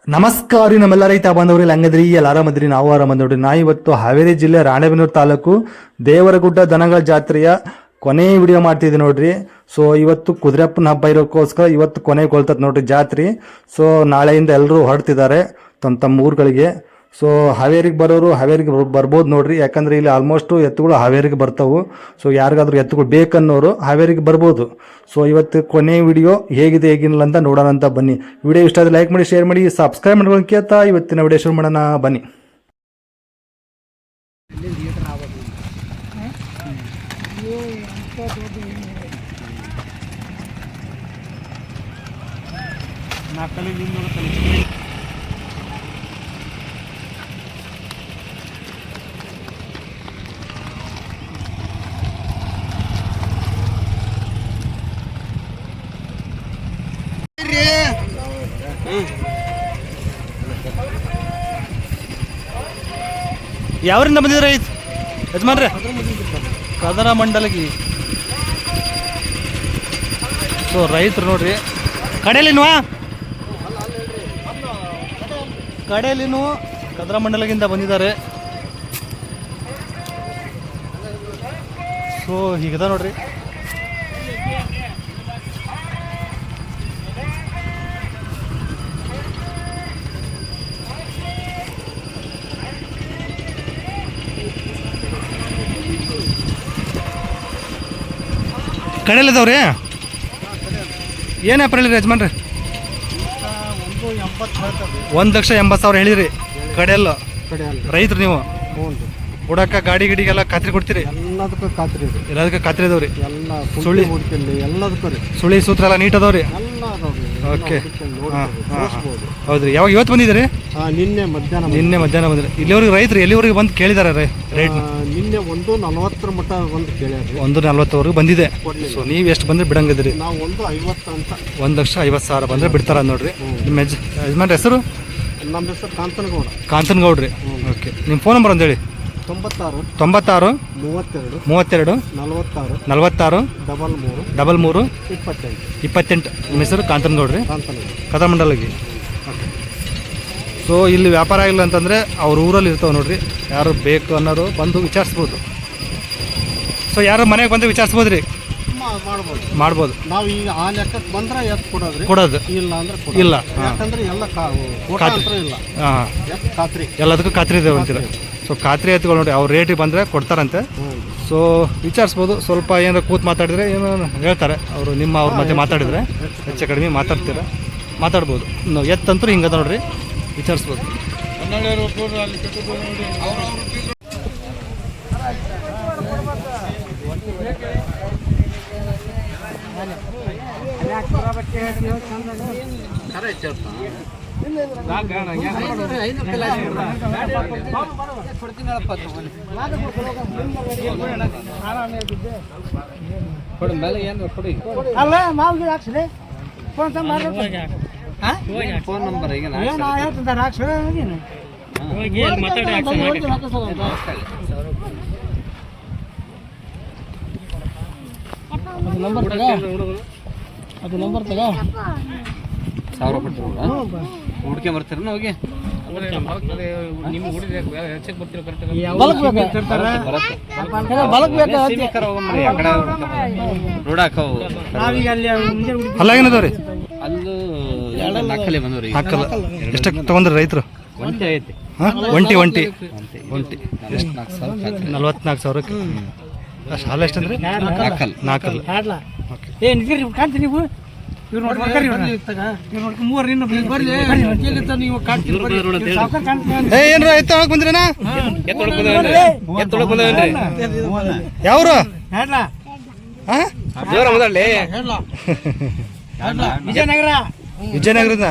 ನಮಸ್ಕಾರ ನಮ್ಮೆಲ್ಲ ರೈತ ಬಾಂಧವರಲ್ಲಿ ಹಂಗದ್ರಿ ಎಲ್ಲ ಆರಾಮದ್ರಿ ನಾವು ಆರಾಮದ್ ನೋಡ್ರಿ. ನಾ ಇವತ್ತು ಹಾವೇರಿ ಜಿಲ್ಲೆ ರಾಣೆಬೆನ್ನೂರು ತಾಲೂಕು ದೇವರಗುಡ್ಡ ದನಗಳ ಜಾತ್ರೆಯ ಕೊನೆ ವಿಡಿಯೋ ಮಾಡ್ತಿದ್ದೆ ನೋಡ್ರಿ. ಸೊ ಇವತ್ತು ಕುದುರೆಪ್ಪನ ಹಬ್ಬ ಇರೋಕ್ಕೋಸ್ಕರ ಇವತ್ತು ಕೊನೆಗೊಳ್ತದ ನೋಡ್ರಿ ಜಾತ್ರೆ. ಸೊ ನಾಳೆಯಿಂದ ಎಲ್ಲರೂ ಹೊರಡ್ತಿದ್ದಾರೆ ತಮ್ಮ ಊರುಗಳಿಗೆ. ಸೊ ಹಾವೇರಿಗೆ ಬರೋರು ಹಾವೇರಿಗೆ ಬರ್ಬೋದು ನೋಡ್ರಿ, ಯಾಕಂದ್ರೆ ಇಲ್ಲಿ ಆಲ್ಮೋಸ್ಟ್ ಎತ್ತುಗಳು ಹಾವೇರಿಗೆ ಬರ್ತಾವು. ಸೊ ಯಾರಿಗಾದ್ರೂ ಎತ್ತುಗಳು ಬೇಕನ್ನೋರು ಹಾವೇರಿಗೆ ಬರ್ಬೋದು. ಸೊ ಇವತ್ತು ಕೊನೆ ವಿಡಿಯೋ ಹೇಗಿದೆ ಹೇಗಿಲ್ಲ ಅಂತ ನೋಡೋಣ ಅಂತ ಬನ್ನಿ. ವಿಡಿಯೋ ಇಷ್ಟ ಆದರೆ ಲೈಕ್ ಮಾಡಿ, ಶೇರ್ ಮಾಡಿ, ಸಬ್ಸ್ಕ್ರೈಬ್ ಮಾಡ್ಕೊಂಡು ಕೇಳ್ತಾ ಇವತ್ತಿನ ವಿಡಿಯೋ ಶುರು ಮಾಡೋಣ ಬನ್ನಿ. ಯಾವರಿಂದ ಬಂದಿದ್ರ ಯಜಮಾನ್ರೆ? ಕದರ ಮಂಡಲಗಿ. ಸೊ ರೈತರು ನೋಡ್ರಿ, ಕಡೆಯಲ್ಲಿನೂ ಕದರ ಮಂಡಲಗಿಂದ ಬಂದಿದ್ದಾರೆ. ಸೊ ಹೀಗದ ನೋಡ್ರಿ. ಕಡೆಯಲ್ಲಿದ್ದಾವ್ರಿ. ಏನು ವ್ಯಾಪಾರ ಹೇಳಿರಿ ಯಜಮಾನ್ರಿ? 1,80,000 ಹೇಳಿರಿ. ಕಡೆಯಲ್ಲ ರೈತರು ನೀವು ಉಡಾಕ ಗಾಡಿ ಗಿಡಿಗೆಲ್ಲ ಖಾತ್ರಿ ಕೊಡ್ತೀರಿ? ಎಲ್ಲದಕ್ಕೆ ಖಾತ್ರಿ ಅದಾವ್ರಿ. ಸುಳಿ ಸೂತ್ರ ಎಲ್ಲ ನೀಟ್ ಅದಾವ್ರಿ. ಓಕೆ, ಹೌದ್ರಿ. ಯಾವಾಗ ಇವತ್ತು ಬಂದಿದ್ದೀರಿ? ನಿನ್ನೆ ಮಧ್ಯಾಹ್ನ ಬಂದ್ರಿ. ಇಲ್ಲಿವರೆಗೆ ರೈತರು ಎಲ್ಲಿವರೆಗೆ ಬಂದು ಕೇಳಿದಾರೆ ರೇಟ್? ನಿನ್ನೆ 1,40 ಮಟ್ಟ ಬಂದು ಕೇಳ್ಯಾರ. 1,40ವರೆಗೂ ಬಂದಿದೆ. ಸೊ ನೀವು ಎಷ್ಟು ಬಂದ್ರೆ ಬಿಡಂಗಿದ್ರಿ? ನಾವು 1,50 ಅಂತ. 1,50,000 ಬಂದ್ರೆ ಬಿಡ್ತಾರ ನೋಡ್ರಿ. ನಿಮ್ಮ ಯಜಮಾನ್ರ ಹೆಸರು? ನಮ್ಮ ಹೆಸರು ಕಾಂತನಗೌಡ್ರಿ. ಓಕೆ, ನಿಮ್ಮ ಫೋನ್ ನಂಬರ್ ಅಂತ ಹೇಳಿ. 96 32 46 46 33 28. ನಿಮ್ಮ ಹೆಸರು ಕಾಂತನಗೌಡ್ರಿ, ಕದರ ಮಂಡಲಗಿ. ಸೊ ಇಲ್ಲಿ ವ್ಯಾಪಾರ ಆಗಿಲ್ಲ ಅಂತಂದರೆ ಅವ್ರ ಊರಲ್ಲಿ ಇರ್ತಾವೆ ನೋಡ್ರಿ. ಯಾರು ಬೇಕು ಅನ್ನೋರು ಬಂದು ವಿಚಾರಿಸ್ಬೋದು. ಸೊ ಯಾರು ಮನೆಗೆ ಬಂದು ವಿಚಾರಿಸ್ಬೋದು ರೀ, ಮಾಡ್ಬೋದು. ನಾವು ಈಗ ಆ ಲೆಕ್ಕಕ್ಕೆ ಬಂದ್ರೆ ಕೊಡೋದು ಇಲ್ಲ ಅಂದ್ರೆ ಇಲ್ಲ. ಯಾಕಂದ್ರೆ ಎಲ್ಲ ಇಲ್ಲ. ಖಾತ್ರಿ ಎಲ್ಲದಕ್ಕೂ ಖಾತ್ರಿ ಇದೆ ಅಂತೀರ. ಸೊ ಖಾತ್ರಿ ಎತ್ಕೊಂಡು ನೋಡಿ, ಅವ್ರ ರೇಟಿಗೆ ಬಂದರೆ ಕೊಡ್ತಾರಂತೆ. ಸೊ ವಿಚಾರಿಸ್ಬೋದು. ಸ್ವಲ್ಪ ಏನಾರು ಕೂತ್ ಮಾತಾಡಿದ್ರೆ ಏನೋ ಹೇಳ್ತಾರೆ ಅವರು. ಅವ್ರ ಮಧ್ಯೆ ಮಾತಾಡಿದರೆ ಹೆಚ್ಚು ಕಡಿಮೆ ಮಾತಾಡ್ಬೋದು. ಎತ್ತಂತೂ ಹಿಂಗದ ನೋಡ್ರಿ, ವಿಚಾರಿಸ್ಬೋದು. ಫೋನ್ ನಂಬರ್ ಈಗ ಅದು ನಂಬರ್ ತಗ 1000 ಕೊಟ್ಟು ಹುಡ್ಕೆ ಬರ್ತೀರ ಹೋಗಿ. ಅಲ್ಲ ಏನದವ್ರಿ? ಅಲ್ಲೂ ನಾಲ್ಕಲ್ಲಿ ಬಂದವ್ರಿ. ಎಷ್ಟಕ್ಕೆ ತಗೊಂಡ್ರಿ ರೈತರು? ಒಂಟಿ ಐತಿ. ಒಂಟಿ 44,000. ಅಷ್ಟು ಹಾಲು ಎಷ್ಟಂದ್ರೆ? 4. ಏನ್ರ ಎತ್ತ ಒಳಗೆ ಬಂದ್ರೇನಾ? ಯಾವ್ರು? ವಿಜಯನಗರ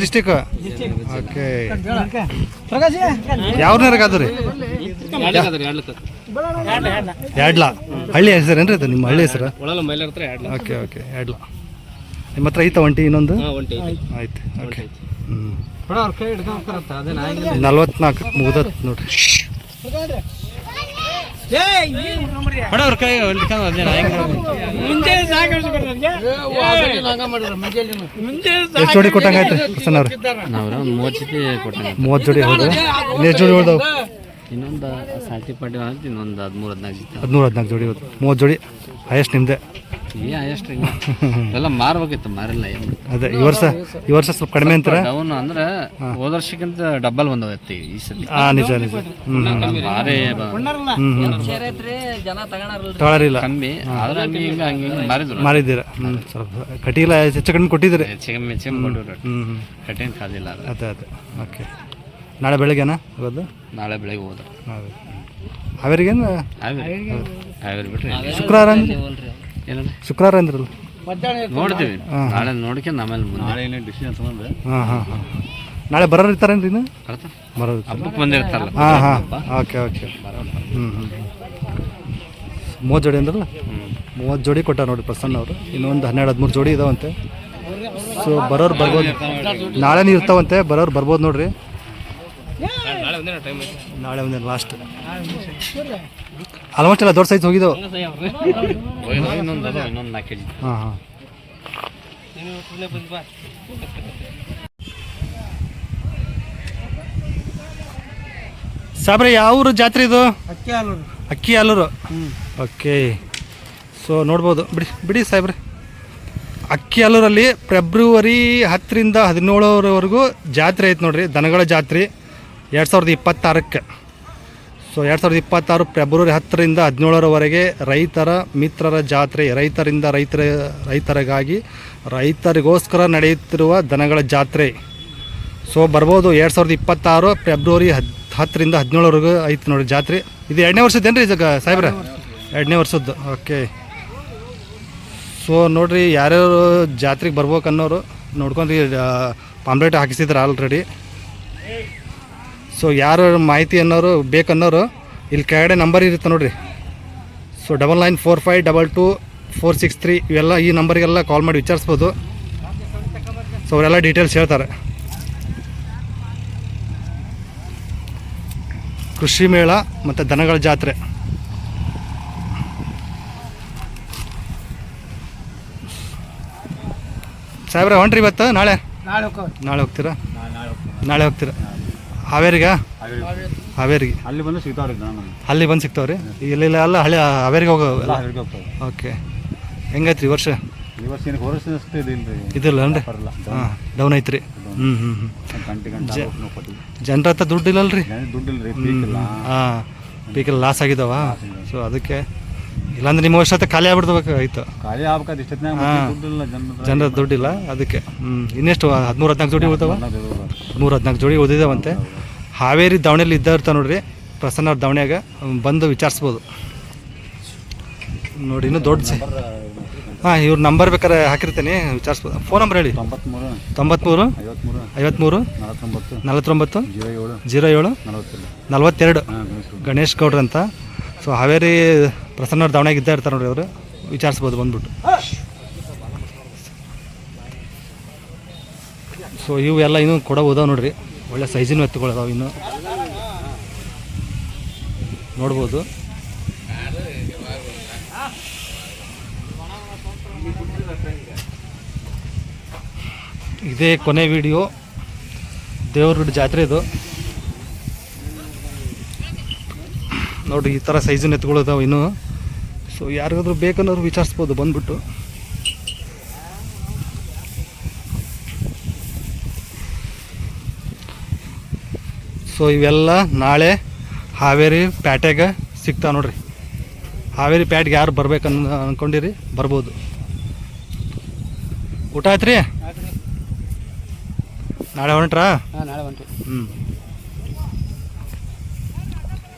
ಡಿಸ್ಟಿಕ್. ಓಕೆ, ಯಾವ್ರನಾರ ರೀ? ಯಾಡ್ಲ ಹಳ್ಳಿ ಹೆಸರೇನ್ರಿ ಅದು? ನಿಮ್ಮ ಹಳ್ಳಿ ಹೆಸರು? ಓಕೆ, ಯಾಡ್ಲ. ನಿಮ್ಮ ಹತ್ರ ಐತ ಒಂಟಿ? ಇನ್ನೊಂದು ಆಯ್ತು. ಓಕೆ, 44 ಮುಗ್ದತ್ ನೋಡ್ರಿ. ಬಡವ್ರ ಕೈ ಹೊಲ್ಕೊಂಡು ಅದೇನ ಎಷ್ಟು ಜೋಡಿ ಕೊಟ್ಟಂಗಾಯ್ತು ಪ್ರಸನ್ನ ಅವ್ರು? ನಾವು ಒಂದು 30 ಜೊತೆ ಕೊಟ್ಟಂಗೆ 30 ಜೋಡಿ ಹೌದು. ಎಷ್ಟು ಜೋಡಿ ಉಳ್ದವು? ಇನ್ನೊಂದು ಸಾಟಿ ಪಾಟಿ ಅಂತ ಇನ್ನೊಂದು 13-14 ಜೊತೆ 14 ಜೋಡಿ ಹೋದು. 30 ಜೋಡಿ ಹೈಯೆಸ್ಟ್ ನಿಮ್ಮದೇ. ಎಷ್ಟು ಎಲ್ಲ ಮಾರ್ಬೇಕಿತ್ತು, ಮಾರಿಲ್ಲ. ಏನು ಅದೇ ಈ ವರ್ಷ ಸ್ವಲ್ಪ ಕಡಿಮೆ ಅಂತೀರಾ? ಡೌನ್ ಅಂದ್ರೆ ಹೋದ ವರ್ಷಕ್ಕಿಂತ ಡಬ್ಬಲ್ ಬಂದವತ್ತಿ ಈ ಸತಿ. ನಿಜ ಮಾರೇ ತಗೊಳ್ಳಾರಿಲ್ಲ ಕಮ್ಮಿ ಆದ್ರೆ ಹಿಂಗೆ ಹಂಗೆ ಮಾರಿದ್ರು. ಮಾರಿದ್ದೀರಾ? ಸ್ವಲ್ಪ ಕಟ್ಟಿಲ್ಲ, ಹೆಚ್ಚು ಕಡಿಮೆ ಕೊಟ್ಟಿದ್ದೀರಿ. ಹೆಚ್ಚು ಕೊಟ್ಟಿವ್ರು. ಕಟ್ಟಿನ ಕಾದಿಲ್ಲ ಅದು. ಅದೇ ಓಕೆ. ನಾಳೆ ಬೆಳಗ್ಗೆನಾ ಹೋಗೋದು? ನಾಳೆ ಬೆಳಗ್ಗೆ ಹೋದ ಹಾವೇರಿಗೇನು? ಹಾವೇರಿ ಬಿಟ್ರೆ ಶುಕ್ರವಾರ ಅಂದ್ರೆ ಏನಂದ್ರೆ ಶುಕ್ರವಾರ ಅಂದ್ರಲ್ಲ? ನೋಡ್ತೀವಿ ನಾಳೆ ನೋಡ್ಕೊಂಡು ಆಮೇಲೆ ಮುಂದೆ ಡಿಸಿಷನ್ ತಗೊಂಡು. ನಾಳೆ ಬರೋರು ಇರ್ತಾರೇನ್ರಿ? ಇನ್ನು ಬರೋದು ಹಬ್ಬಕ್ಕೆ ಬಂದಿರ್ತಾರಲ್ಲ. ಓಕೆ 30 ಜೋಡಿ ಅಂದ್ರಲ್ಲ? 30 ಜೋಡಿ ಕೊಟ್ಟಾರ ನೋಡಿ ಪ್ರಸನ್ನ ಅವರು. ಇನ್ನೊಂದು 12-13 ಜೋಡಿ ಇದಾವಂತೆ. ಸೊ ಬರೋರು ಬರ್ಬೋದು. ನಾಳೆನೇ ಇರ್ತಾವಂತೆ, ಬರೋರು ಬರ್ಬೋದು ನೋಡ್ರಿ. ನಾಳೆ ಒಂದೇ ಲಾಸ್ಟ್. ಆಲ್ಮೋಸ್ಟ್ ಎಲ್ಲ ದೊಡ್ಡ ಸೈಜ್ ಹೋಗಿದ್ದವು. ಇನ್ನೊಂದು 4 kg. ಸಾಬ್ರೆ ಯಾವ ಊರು ಜಾತ್ರೆ ಇದು? ಅಕ್ಕಿ ಹಾಲೂರು. ಓಕೆ. ಸೊ ನೋಡ್ಬೋದು. ಬಿಡಿ ಸಾಹೇಬ್ರೆ. ಅಕ್ಕಿ ಹಾಲೂರಲ್ಲಿ ಫೆಬ್ರವರಿ 10ರಿಂದ 17ರವರೆಗೂ ಜಾತ್ರೆ ಐತೆ ನೋಡ್ರಿ, ದನಗಳ ಜಾತ್ರೆ 2026ಕ್ಕೆ. ಸೊ 2026 ಫೆಬ್ರವರಿ 10ರಿಂದ 17ರವರೆಗೆ ರೈತರ ಮಿತ್ರರ ಜಾತ್ರೆ. ರೈತರಿಗಾಗಿ ರೈತರಿಗೋಸ್ಕರ ನಡೆಯುತ್ತಿರುವ ದನಗಳ ಜಾತ್ರೆ. ಸೊ ಬರ್ಬೋದು. 2026 ಫೆಬ್ರವರಿ 10ರಿಂದ 17ರವರೆಗೂ ಐತೆ ನೋಡಿ ಜಾತ್ರೆ. ಇದು 2ನೇ ವರ್ಷದ್ದೇನು ರೀ ಸಾಹೇಬ್ರೆ? 2ನೇ ವರ್ಷದ್ದು. ಓಕೆ. ಸೊ ನೋಡಿರಿ, ಯಾರ್ಯಾರು ಜಾತ್ರೆಗೆ ಬರ್ಬೇಕನ್ನೋರು ನೋಡ್ಕೊಂಡ್ರಿ, ಪಾಂಪ್ಲೆಟ್ ಹಾಕಿಸಿದ್ರೆ ಆಲ್ರೆಡಿ. ಸೊ ಯಾರು ಮಾಹಿತಿ ಅನ್ನೋರು ಬೇಕನ್ನೋರು ಇಲ್ಲಿ ಕೆಳಗಡೆ ನಂಬರ್ ಇರುತ್ತೆ ನೋಡಿರಿ. ಸೊ 9945222463 ಇವೆಲ್ಲ ಈ ನಂಬರಿಗೆಲ್ಲ ಕಾಲ್ ಮಾಡಿ ವಿಚಾರಿಸ್ಬೋದು. ಸೊ ಅವರೆಲ್ಲ ಡೀಟೇಲ್ಸ್ ಹೇಳ್ತಾರೆ. ಕೃಷಿ ಮೇಳ ಮತ್ತು ದನಗಳ ಜಾತ್ರೆ. ಸಾಹೇಬ್ರೆ ಹೊಂಟ್ರಿ ಇವತ್ತು? ನಾಳೆ ಹೋಗ್ತೀರಾ? ನಾಳೆ ಹೋಗ್ತೀರಾ ಹಾವೇರಿಗೆ? ಹಾವೇರಿಗೆ ಅಲ್ಲಿ ಬಂದು ಸಿಗ್ತಾವ್ರಿ. ಅಲ್ಲಿ ಬಂದು ಸಿಗ್ತಾವ್ರಿ? ಇಲ್ಲ ಅಲ್ಲ, ಹಳ್ಳಿ ಹಾವೇರಿಗೆ ಹೋಗೋಲ್ಲ. ಓಕೆ. ಹೆಂಗೈತ್ರಿ ಈ ವರ್ಷ? ಇದಿಲ್ಲ ಅನ್ರಿ? ಹಾಂ, ಡೌನ್ ಐತ್ರಿ. ಜನರ ಹತ್ರ ದುಡ್ಡು ಇಲ್ಲಲ್ರಿ? ಹಾಂ, ಪೀಕೆಲ್ಲ ಲಾಸ್ ಆಗಿದಾವ. ಸೊ ಅದಕ್ಕೆ, ಇಲ್ಲಾಂದ್ರೆ ನಿಮ್ಮ ವರ್ಷ ಖಾಲಿ ಆಗ್ಬಿಡ್ಬೇಕಾಯ್ತು. ಜನರ ದುಡ್ಡಿಲ್ಲ ಅದಕ್ಕೆ. ಇನ್ನೆಷ್ಟು 13-14 ಜೋಡಿ ಉಳ್ತಾವ? 13-14 ಜೋಡಿ ಉಳಿದಿದ್ದಾವಂತೆ. ಹಾವೇರಿ ದಾವಣಿಯಲ್ಲಿ ಇದ್ದ ಇರ್ತಾವೆ ನೋಡ್ರಿ, ಪ್ರಸನ್ನ ಅವ್ರ ದಾವಣಿಯಾಗ ಬಂದು ವಿಚಾರಿಸ್ಬೋದು ನೋಡಿ. ಇನ್ನೂ ದೊಡ್ಡ ಇವ್ರ ನಂಬರ್ ಬೇಕಾದ್ರೆ ಹಾಕಿರ್ತೀನಿ, ವಿಚಾರಿಸ್ಬೋದು. ಫೋನ್ ನಂಬರ್ ಹೇಳಿ. 93 53 49 07 42. ಗಣೇಶ್ ಗೌಡ್ರ ಅಂತ. ಸೊ ಹಾವೇರಿ ಪ್ರಸನ್ನ ಅವ್ರ ದಾವಣಿಯಾಗ ಇದ್ದ ಇರ್ತಾರೆ ನೋಡ್ರಿ, ಅವರು ವಿಚಾರಿಸ್ಬೋದು ಬಂದ್ಬಿಟ್ಟು. ಸೊ ಇವು ಎಲ್ಲ ಇನ್ನೂ ಕೊಡೋದಾವ ನೋಡ್ರಿ, ಒಳ್ಳೆ ಸೈಜಿನ ಎತ್ತುಗಳದಾವ ಇನ್ನೂ ನೋಡ್ಬೋದು. ಇದೇ ಕೊನೆ ವಿಡಿಯೋ. ದೇವ್ರಗುಡ್ಡ ಜಾತ್ರೆ ಇದು ನೋಡಿರಿ. ಈ ಥರ ಸೈಜಿನ ಎತ್ತುಗಳದಾವ ಇನ್ನೂ. ಸೊ ಯಾರಿಗಾದ್ರೂ ಬೇಕನ್ನೋರು ವಿಚಾರಿಸ್ಬೋದು ಬಂದ್ಬಿಟ್ಟು. ಸೊ ಇವೆಲ್ಲ ನಾಳೆ ಹಾವೇರಿ ಪ್ಯಾಟ್ಯಾಗ ಸಿಗ್ತಾವೆ ನೋಡ್ರಿ. ಹಾವೇರಿ ಪ್ಯಾಟ್ಗೆ ಯಾರು ಅನ್ಕೊಂಡಿರಿ ಬರ್ಬೋದು. ಊಟ ಆಯ್ತು ರೀ? ನಾಳೆ ಹೊಂಟ್ರಾ? ನಾಳೆ ಹೊಂಟ್ರಿ.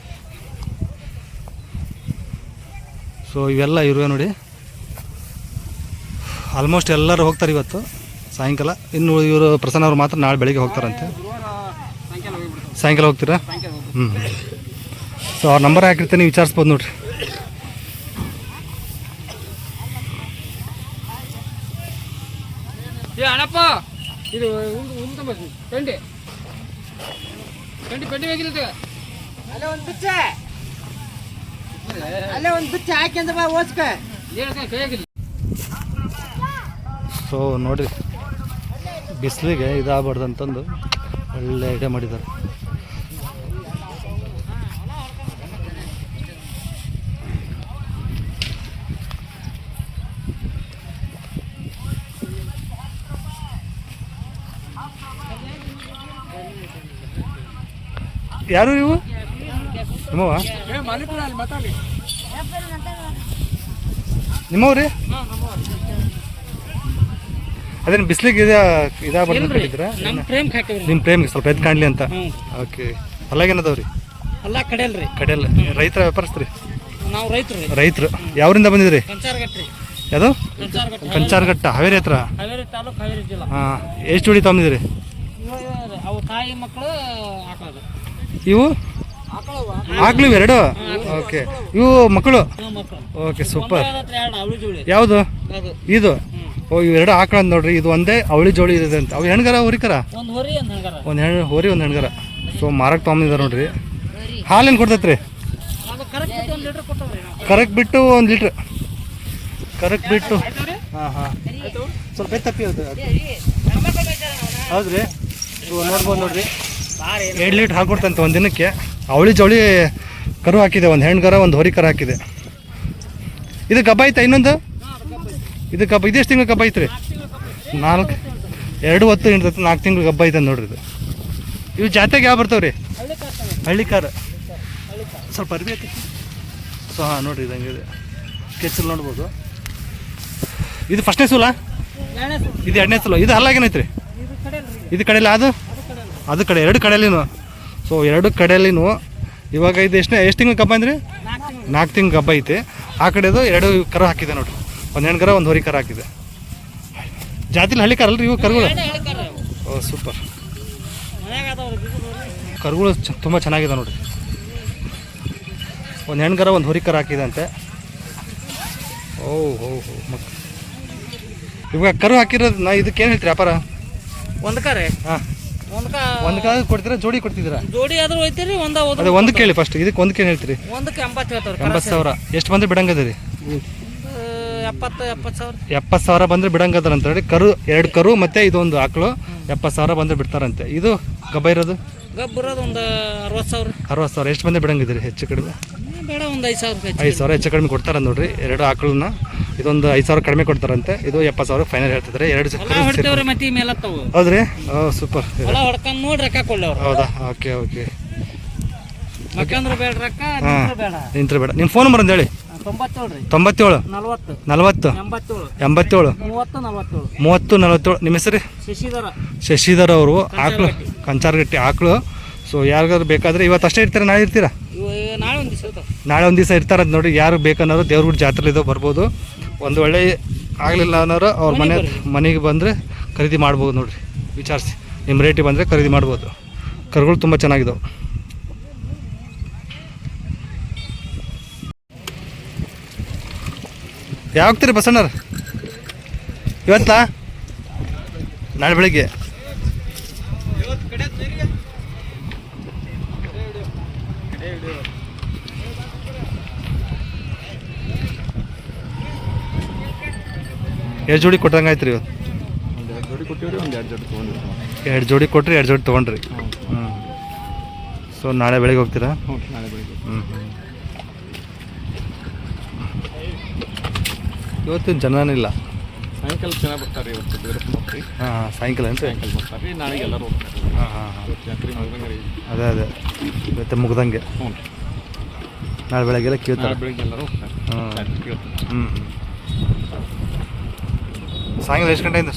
ಸೊ ಇವೆಲ್ಲ ಇರುವೆ ನೋಡಿ. ಆಲ್ಮೋಸ್ಟ್ ಎಲ್ಲರೂ ಹೋಗ್ತಾರೆ ಇವತ್ತು ಸಾಯಂಕಾಲ. ಇನ್ನು ಇವರು ಪ್ರಸನ್ನ ಅವ್ರು ಮಾತ್ರ ನಾಳೆ ಬೆಳಿಗ್ಗೆ ಹೋಗ್ತಾರಂತೆ. ಸಾಯಂಕಾಲ ಹೋಗ್ತೀರಾ? ಸೊ ಅವ್ರ ನಂಬರ್ ಹಾಕಿರ್ತೀನಿ, ವಿಚಾರಿಸ್ಬೋದು ನೋಡ್ರಿ. ಅಣ್ಣಪ್ಪ ಇದು ಪೆಂಡಿ ಪೆಂಡಿ ಪೆಂಡಿ ಬೇಕಿಲ್ಲ. ಸೊ ನೋಡಿರಿ ಬಿಸಿಲಿಗೆ ಇದಾಗಬಾರ್ದು ಅಂತಂದು ಒಳ್ಳೆ ಐಡಿಯಾ ಮಾಡಿದ್ದಾರೆ. ಯಾರು ಇವು ನಿಮ್ಮವ ನಿಮ್ಮವ್ರಿ? ಅದೇನು ಬಿಸಿಲಿಗೆ ಇದಾಗ್ಬಾರ್ದು ಅಂತ ಹೇಳಿದ್ರ? ನಿಮ್ಮ ಪ್ರೇಮ್ಗೆ ಸ್ವಲ್ಪ ಎದ್ದು ಕಾಣಲಿ ಅಂತ. ಓಕೆ. ಹೊಲಾಗೇನದವ್ರಿ? ಅಲ್ಲ ಕಡೆಯಲ್ರಿ. ಕಡೆಯಲ್ಲ. ರೈತರ ವ್ಯಾಪಾರಸ್ತ್ರಿ? ನಾವು ರೈತರು. ರೈತರು. ಯಾವ್ರಿಂದ ಬಂದಿದ್ರಿ? ಕಂಚಾರಗಟ್ಟಿ. ಯಾವುದು? ಕಂಚಾರಘಟ್ಟ, ಹಾವೇರಿ ಹತ್ರ. ಹಾವೇರಿ ತಾಲೂಕು, ಹಾವೇರಿ ಜಿಲ್ಲಾ. ಹಾಂ. ಎಷ್ಟು ಜೋಡಿ ತಗೊಂಡಿದ್ದೀರಿ? ಅವು ತಾಯಿ ಮಕ್ಕಳು ಆಕಳದು. ಇವು ಆಗ್ಲಿವು ಎರಡು? ಓಕೆ. ಇವು ಮಕ್ಕಳು? ಮಕ್ಕಳು. Okay, super. ಅವಳಿ ಜೋಳಿ. ಯಾವುದು ಅದು ಇದು? ಓ, ಇವು ಎರಡು ಆಕಳ ನೋಡ್ರಿ. ಇದು ಒಂದೇ ಅವಳಿ ಜೋಳಿ ಇದೆ ಅಂತ. ಅವು ಹೆಣ್ಗರ ಹುರಿಕರ? ಒಂದು ಹೊರಿ ಒಂದು ಹೆಣ್ಗರ. ಒಂದು ಹೆಣ್ಣು ಹೋರಿ, ಒಂದು ಹೆಣ್ಗರ. ಸೊ ಮಾರಕ್ಕೆ ತೊಗೊಂಡಿದ್ದಾರೆ ನೋಡ್ರಿ. ಹಾಲೇನು ಕೊಡ್ತೈತ್ರಿ? ಅದು ಕರೆಕ್ಟ್ ಬಿಟ್ಟು 1 ಲೀಟ್ರ್ ಕೊಟ್ಟವ್ರಿ ನಾವು. ಕರೆಕ್ಟ್ ಬಿಟ್ಟು 1 ಲೀಟ್ರ್. ಕರೆಕ್ಟ್ ಬಿಟ್ಟು. ಹಾಂ ಹಾಂ. ಸ್ವಲ್ಪ ತಪ್ಪಿ ಹೌದ್ರಿ. ನೋಡ್ಬೋದು ನೋಡ್ರಿ. 2 ಲೀಟ್ರ್ ಹಾಕೊಡ್ತಂತೆ ಒಂದು ದಿನಕ್ಕೆ. ಅವಳಿ ಜವಳಿ ಕರು ಹಾಕಿದೆ, ಒಂದು ಹೆಣ್ಗರ ಒಂದು ಹೋರಿ ಕರು ಹಾಕಿದೆ. ಇದು ಗಬ್ಬ ಐತಾ ಇನ್ನೊಂದು? ಇದು ಗಬ್ಬ. ಇದೆಷ್ಟು ತಿಂಗಳು ಗಬ್ಬ ಐತ್ರಿ? 2 ಹೊತ್ತು ಹಿಡ್ದೈತೆ. 4 ತಿಂಗಳು ಗಬ್ಬ ಐತೆ ನೋಡ್ರಿ ಇದು. ಇವು ಜಾತ್ರೆಗೆ ಯಾವ ಬರ್ತಾವ್ರಿ? ಹಳ್ಳಿ ಕಾರ್. ಸ್ವಲ್ಪ ಅರ್ಬಿ ಐತಿ. ಸೊ ಹಾಂ ನೋಡ್ರಿ, ಇದು ಹಂಗಿದೆ. ಕೆಚ್ಚಲು ನೋಡ್ಬೋದು. ಇದು ಫಸ್ಟ್ನೇ ಸೂಲ? ಇದು 2ನೇ ಸೂಲ. ಇದು ಹಲ್ಲಾಗೇನೈತ್ರಿ? ಇದು ಕಡೆಯಲ್ಲ? ಅದು ಕಡೆ. 2 ಕಡೆಯಲ್ಲಿನೂ. ಸೊ 2 ಕಡೆಯಲ್ಲಿನೂ. ಇವಾಗ ಇದು ಎಷ್ಟು ತಿಂಗಳು ಗಬ್ಬ ಅಂದ್ರೆ? 4 ತಿಂಗಳು ಗಬ್ಬ ಐತೆ. ಆ ಕಡೆದು 2 ಕರು ಹಾಕಿದೆ ನೋಡ್ರಿ. ಒಂದು ಹೆಣ್ಗರ ಒಂದು ಹೋರಿ ಕರು ಹಾಕಿದೆ. ಜಾತಿಲಿ ಹಳ್ಳಿ ಕಾರಲ್ರಿ ಇವು ಕರುಗಳು? ಓ ಸೂಪರ್. ಕರುಗಳು ತುಂಬ ಚೆನ್ನಾಗಿದೆ ನೋಡ್ರಿ. ಒಂದು ಹೆಣ್ಗರ ಒಂದು ಹೋರಿ ಕರು ಹಾಕಿದೆ ಅಂತೆ. ಓ ಹೋ ಹೋ ಮಕ್. ಇವಾಗ ಕರು ಹಾಕಿರೋದು ನಾ ಇದಕ್ಕೇನು ಹೇಳ್ತೀರಿ ವ್ಯಾಪಾರ? ಒಂದು ಕರೆ. ಹಾಂ. ಒಂದು ಕಾಲ ಕೊಡ್ತೀರಾ? ಜೋಡಿ ಕೊಡ್ತಿದ್ದೀರಾ? ಜೋಡಿ ಆದ್ರೂ ಹೋಯ್ತೀರಿ. ಅದೇ ಒಂದಕ್ಕೆ ಹೇಳಿ ಫಸ್ಟ್. ಇದಕ್ಕೆ ಒಂದಕ್ಕೆ ಏನು ಹೇಳ್ತೀರಿ? ಒಂದಕ್ಕೆ 80 ಹೇಳ್ತಾರೆ. 80,000. ಎಷ್ಟು ಬಂದರೆ ಬಿಡಂಗದ ರೀ? 70,000 ಬಂದರೆ ಬಿಡಂಗದಾರ ಅಂತ ಹೇಳಿ. ಕರು 2 ಕರು ಮತ್ತು ಇದೊಂದು ಆಕಳು 70,000 ಬಂದರೆ ಬಿಡ್ತಾರಂತೆ. ಇದು ಗಬ್ಬ ಇರೋದು? ಗಬ್ಬ ಇರೋದು ಒಂದು 60,000. 60,000. ಎಷ್ಟು ಬಂದರೆ ಬಿಡಂಗಿದ್ದೀರಿ ಹೆಚ್ಚು ಕಡಿಮೆ? ಬೇಡ, ಒಂದು 5,000. 5,000 ಹೆಚ್ಚು ಕಡಿಮೆ ಕೊಡ್ತಾರೆ ನೋಡ್ರಿ. 2 ಆಕಳನ್ನ ಇದೊಂದು 5,000 ಕಡಿಮೆ ಕೊಡ್ತಾರಂತೆ. ಇದು 70,000 ಫೈನಲ್ ಹೇಳ್ತಿದ್ದಾರೆ. 2 ಹೊಡ್ತೇವ್ರಿ ಮತ್ತೆ ಈ ಮೇಲೆ ತಾವು. ಹೌದ್ರಿ? ಓ ಸೂಪರ್. ಹೊಲ ಹೊಡ್ಕೊಂಡು ನೋಡಿ ರೊಕ್ಕ ಕೊಡ್ಲಿ ಅವ್ರು. ಹೌದಾ? Okay okay. ಮಕ್ಕಂದ್ರೆ ಬೇಡ ರೊಕ್ಕ, ಬೇಡ ನಿಂತ್ರೆ ಬೇಡ. ನಿಮ್ಮ ಫೋನ್ ನಂಬರ್ ಒಂದು ಹೇಳಿ. 97 97 40 40 87 87 30 47. ನಿಮ್ಮ ಹೆಸರು? ಶಶಿಧರ್ ಅವರು. ಆಕಳು ಕಂಚಾರಗಟ್ಟಿ ಆಕಳು. ಸೊ ಯಾರಿಗಾದ್ರು ಬೇಕಾದರೆ ಇವತ್ತು ಅಷ್ಟೇ ಇರ್ತೀರಾ? ನಾಳೆ ಇರ್ತೀರಾ? ನಾಳೆ ಒಂದು ದಿವಸ ಇರ್ತಾರಂತ ನೋಡಿ. ಯಾರು ಬೇಕನ್ನೋರು ದೇವ್ರಗುಡಿ ಜಾತ್ರೆ ಇದ್ದೋ ಬರ್ಬೋದು. ಒಂದು ಒಳ್ಳೆ ಆಗಲಿಲ್ಲ ಅನ್ನೋರು ಅವ್ರ ಮನೆಗೆ ಬಂದರೆ ಖರೀದಿ ಮಾಡ್ಬೋದು ನೋಡಿರಿ. ವಿಚಾರಿಸಿ ನಿಮ್ಮ ರೇಟಿಗೆ ಬಂದರೆ ಖರೀದಿ ಮಾಡ್ಬೋದು. ಕರುಗಳು ತುಂಬ ಚೆನ್ನಾಗಿದ್ದಾವೆ. ಯಾವಾಗ್ತೀರಿ ಬಸಣ್ಣರು? ಇವತ್ತಾ? ನಾಳೆ ಬೆಳಿಗ್ಗೆ. ಎಷ್ಟು ಜೋಡಿ ಕೊಟ್ಟಂಗೆ ಆಯ್ತು ರೀ ಇವತ್ತು? 2 ಜೋಡಿ ಕೊಟ್ಟಿವ್ರಿ. 2 ಜೋಡಿ ತೊಗೊಂಡ್ರಿ. 2 ಜೋಡಿ ಕೊಟ್ಟರೆ 2 ಜೋಡಿ ತೊಗೊಂಡ್ರಿ. ಹ್ಞೂ. ಸೊ ನಾಳೆ ಬೆಳಿಗ್ಗೆ ಹೋಗ್ತೀರಾ? ಹ್ಞೂ, ನಾಳೆ ಬೆಳಿಗ್ಗೆ. ಇವತ್ತಿನ ಜನನಿಲ್ಲ. ಸಾಯಂಕಾಲ ಜನ ಬರ್ತಾರೆ ಇವತ್ತು. ಹಾಂ ಸಾಯಂಕಾಲ ಅಂತ ಸಾಯಂಕಾಲ ಬರ್ತಾರೆ ರೀ. ನಾಳೆಗೆ ಎಲ್ಲರೂ ಹೋಗ್ತಾರೆ. ಜಾತ್ರೆ ಮುಗ್ದಂಗೆ ರೀ. ಅದೇ ಇವತ್ತು ಮುಗ್ದಂಗೆ. ಹ್ಞೂ. ನಾಳೆ ಬೆಳಗ್ಗೆಲ್ಲ ಕೇಳ್ತಾರೆ. ನಾಳೆ ಬೆಳಿಗ್ಗೆ ಎಲ್ಲರೂ ಹೋಗ್ತಾರೆ. ಕೇಳ್ತಾರೆ. ಸಾಯಂಕಾಲ ಎಷ್ಟು ಗಂಟೆಯಿಂದ?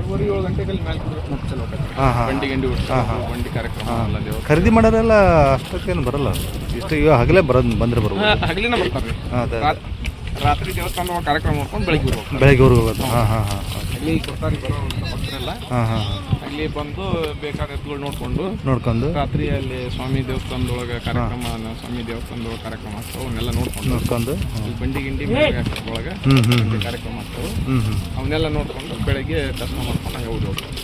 6:30 7 ಗಂಟೆಗೆ ಮೇಲೆ ಮುಗಿಸಲು ಹೋಗ್ತಾರೆ. ಹಾಂ ಬಂಡಿ ಬಂಡಿ ಕಾರ್ಯಕ್ರಮ ಎಲ್ಲ ದೇವರು ಖರೀದಿ ಮಾಡೋರೆಲ್ಲ ಅಷ್ಟಕ್ಕೇನು ಬರಲ್ಲ. ಇಷ್ಟು ಇವಾಗ ಹಗಲೇ ಬಂದರೆ ಬರ್ಬೋದು. ಹಗಲಿನ ಬರ್ತಾರೆ. ಅದೇ ರಾತ್ರಿ ದೇವಸ್ಥಾನ ಕಾರ್ಯಕ್ರಮ ಮಾಡ್ಕೊಂಡು ಬೆಳಿಗ್ಗೆ ಹೋಗ್ತಾರೆ. ಬೆಳಗ್ಗೆ ಹೋಗೋದು. ಹಾಂ ಹಾಂ ಹಾಂ. ಅಲ್ಲಿ ಕೊಡ್ತಾರೆ ಬರೋ ಭಕ್ತರೆಲ್ಲ. ಹಾಂ ಹಾಂ. ಅಲ್ಲಿ ಬಂದು ಬೇಕಾದ ಎತ್ತುಗಳು ನೋಡ್ಕೊಂಡು ರಾತ್ರಿ ಅಲ್ಲಿ ಸ್ವಾಮಿ ದೇವಸ್ಥಾನದೊಳಗೆ ಕಾರ್ಯಕ್ರಮ, ಸ್ವಾಮಿ ದೇವಸ್ಥಾನದೊಳಗೆ ಕಾರ್ಯಕ್ರಮ ಆಗ್ತಾವೆ. ಅವನ್ನೆಲ್ಲ ನೋಡ್ಕೊಂಡು ಅಲ್ಲಿ ಬಂಡಿ ಗಿಂಡಿ ಒಳಗೆ ಕಾರ್ಯಕ್ರಮ ಆಗ್ತಾವೆ. ಅವನ್ನೆಲ್ಲ ನೋಡ್ಕೊಂಡು ಬೆಳಗ್ಗೆ ದರ್ಶನ ಮಾಡ್ಕೊಂಡು ಹಂಗೆ ಹೋಗ್ತಾರೆ.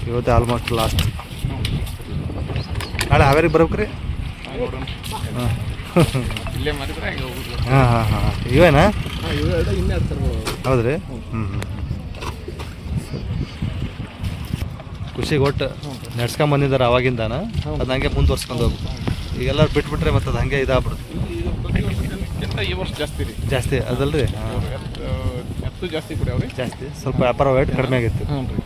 ಇವತ್ತು ಆಲ್ಮೋಸ್ಟ್ ಲಾಸ್ಟ್. ನಾಳೆ ಹಾವೇರಿಗೆ ಬರ್ಬೇಕು ರೀ? ನೋಡೋಣ ಇಲ್ಲೇ ಮಾಡಿದ್ರೆ ಹಂಗೆ ಹೋಗುದು. ಹಾಂ ಹಾಂ ಹಾಂ ಇವೇನಾ ಇನ್ನೆರಡು ತರ್ಬೋದು. ಹೌದ್ರಿ ಹ್ಞೂ ಖುಷಿಗೆ ಒಟ್ಟು ನಡ್ಸ್ಕೊಂಬಂದಿದ್ದಾರೆ ಅವಾಗಿಂದಾನ ಅದು ಹಂಗೆ ಮುಂದುವರ್ಸ್ಕೊಂಡು ಹೋಗ್ಬೇಕು. ಈಗೆಲ್ಲರೂ ಬಿಟ್ಬಿಟ್ರೆ ಮತ್ತು ಅದು ಹಂಗೆ ಇದಾಗ್ಬಿಡುತ್ತೆ. ಈ ವರ್ಷ ಜಾಸ್ತಿ ರೀ, ಜಾಸ್ತಿ ಅದಲ್ರಿ ಎತ್ತು ಜಾಸ್ತಿ ಕುಡಿಯವ್ರಿ, ಜಾಸ್ತಿ ಸ್ವಲ್ಪ ವ್ಯಾಪಾರ ರೇಟ್ ಕಡಿಮೆ ಆಗೈತಿ. ಹ್ಞೂ ರೀ.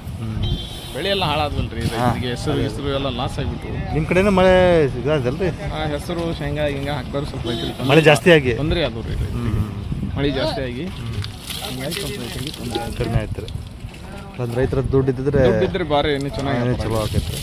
ಬೆಳೆ ಎಲ್ಲ ಹಾಳಾದ್ವಲ್ರಿ, ರೈತರಿಗೆ ಹೆಸರು ಎಲ್ಲ ಲಾಸ್ ಆಗಿಬಿಟ್ಟು. ನಿಮ್ಮ ಕಡೆನೂ ಮಳೆ ಇದಾದಲ್ರಿ, ಹೆಸರು ಶೇಂಗಾ ಹಿಂಗೆ ಹಾಕ್ದವ್ರು ಸ್ವಲ್ಪ ರೈತರಿಗೆ ಮಳೆ ಜಾಸ್ತಿ ಆಗಿ ತೊಂದರೆ ಆದವು ರೀ. ಮಳೆ ಜಾಸ್ತಿ ಆಗಿ ಹಿಂಗಾಗಿ ಸ್ವಲ್ಪ ರೈತರಿಗೆ ತೊಂದರೆ ಆಯ್ತು. ಕಡಿಮೆ ಆಯ್ತು ರೀ. ಒಂದು ರೈತರ ದುಡ್ಡು ಇದ್ದಿದ್ರೆ ಇದ್ರೆ ಬಾರಿ ಇನ್ನೂ ಚೆನ್ನಾಗಿ ಚಲೋ ಆಕೈತೆ.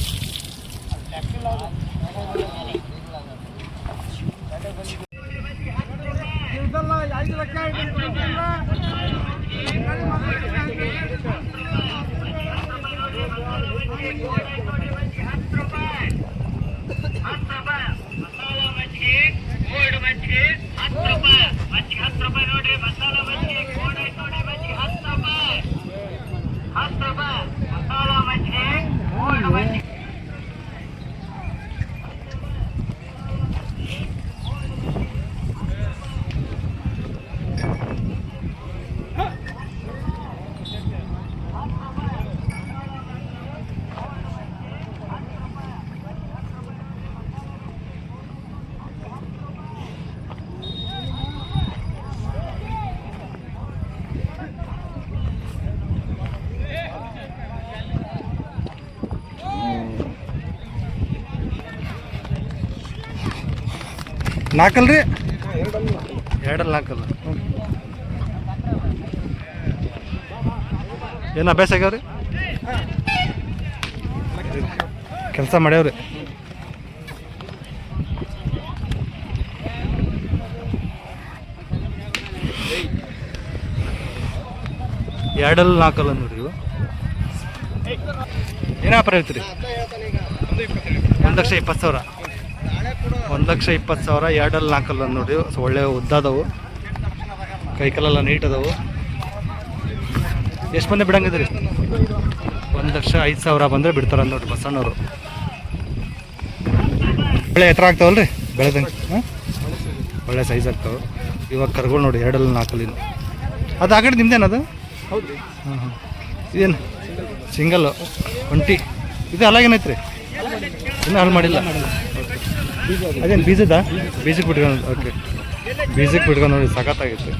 ನಾಲ್ಕಲ್ರಿ ಎರಡಲ್ಲಿ ನಾಲ್ಕಲ್ಲ. ಏನು ಅಭ್ಯಾಸ ಆಗ್ಯಾವ್ರಿ, ಕೆಲಸ ಮಾಡ್ಯಾವ್ರಿ. ಎರಡಲ್ಲಿ ನಾಲ್ಕಲ್ಲ ನೋಡ್ರಿ ಇವು. ಏನು ವ್ಯಾಪಾರ ಐತ್ರಿ? 1,20,000. 1,20,000 ಎರಡಲ್ಲಿ ನಾಲ್ಕಲ್ಲ ನೋಡ್ರಿ. ಒಳ್ಳೆ ಉದ್ದಾದವು, ಕೈಕಲ್ಲೆಲ್ಲ ನೀಟ್ ಅದಾವು. ಎಷ್ಟು ಬಂದೆ ಬಿಡಂಗಿದ್ರಿ? 1,05,000 ಬಂದರೆ ಬಿಡ್ತಾರೆ ನೋಡ್ರಿ ಬಸಣ್ಣವರು. ಬೆಳೆ ಎತ್ತರ ಆಗ್ತಾವಲ್ರಿ ಬೆಳೆದಂಗೆ, ಒಳ್ಳೆ ಸೈಜ್ ಆಗ್ತಾವೆ. ಇವಾಗ ಕರ್ಗಳು ನೋಡಿ ಎರಡಲ್ಲಿ ನಾಲ್ಕಲ್ಲಿನ. ಅದು ಆಗಡೆ ನಿಮ್ದೇನದು? ಹೌದು. ಹಾಂ ಹಾಂ. ಇದೇನು ಸಿಂಗಲ್ಲು ಒಂಟಿ? ಇದು ಅಲ್ಲಾಗೇನೈತೆ ರೀ? ಇನ್ನೂ ಹಾಳು ಮಾಡಿಲ್ಲ. ಅದೇನು ಬೀಜದ? ಬೀಜಕ್ಕೆ ಬಿಟ್ಕೊಂಡು. ಓಕೆ, ಬೀಜಕ್ಕೆ ಬಿಟ್ಕೊಂಡು ನೋಡಿ ಸಖತ್ತಾಗಿತ್ತು.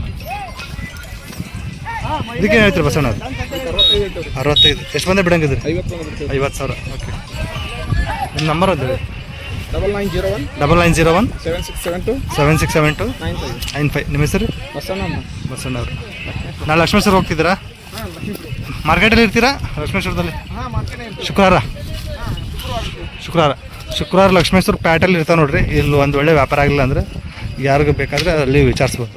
ಇದಕ್ಕೆ ಏನು ಹೇಳ್ತೀರಿ ಬಸಣ್ಣ? 65. ಎಷ್ಟು ಬಂದೆ ಬಿಡಂಗಿದ್ರಿ? 50,000. ಓಕೆ, ನಿಮ್ಮ ನಂಬರ್ ಅದು? 9901 7672 95. ನಿಮ್ಮ ಹೆಸರು? ಬಸಣ್ಣವ್ರು. ನಾಳೆ ಲಕ್ಷ್ಮೇಶ್ವರ ಹೋಗ್ತಿದ್ದೀರಾ? ಮಾರ್ಕೆಟಲ್ಲಿ ಇರ್ತೀರಾ ಲಕ್ಷ್ಮೇಶ್ವರದಲ್ಲಿ? ಶುಕ್ರವಾರ ಲಕ್ಷ್ಮೇಶ್ವರ ಪ್ಯಾಟಲ್ಲಿ ಇರ್ತಾವೆ ನೋಡ್ರಿ. ಇಲ್ಲಿ ಒಂದು ಒಳ್ಳೆ ವ್ಯಾಪಾರ ಆಗಿಲ್ಲ ಅಂದರೆ ಯಾರಿಗೂ ಬೇಕಾದರೆ ಅಲ್ಲಿ ವಿಚಾರಿಸ್ಬೋದು.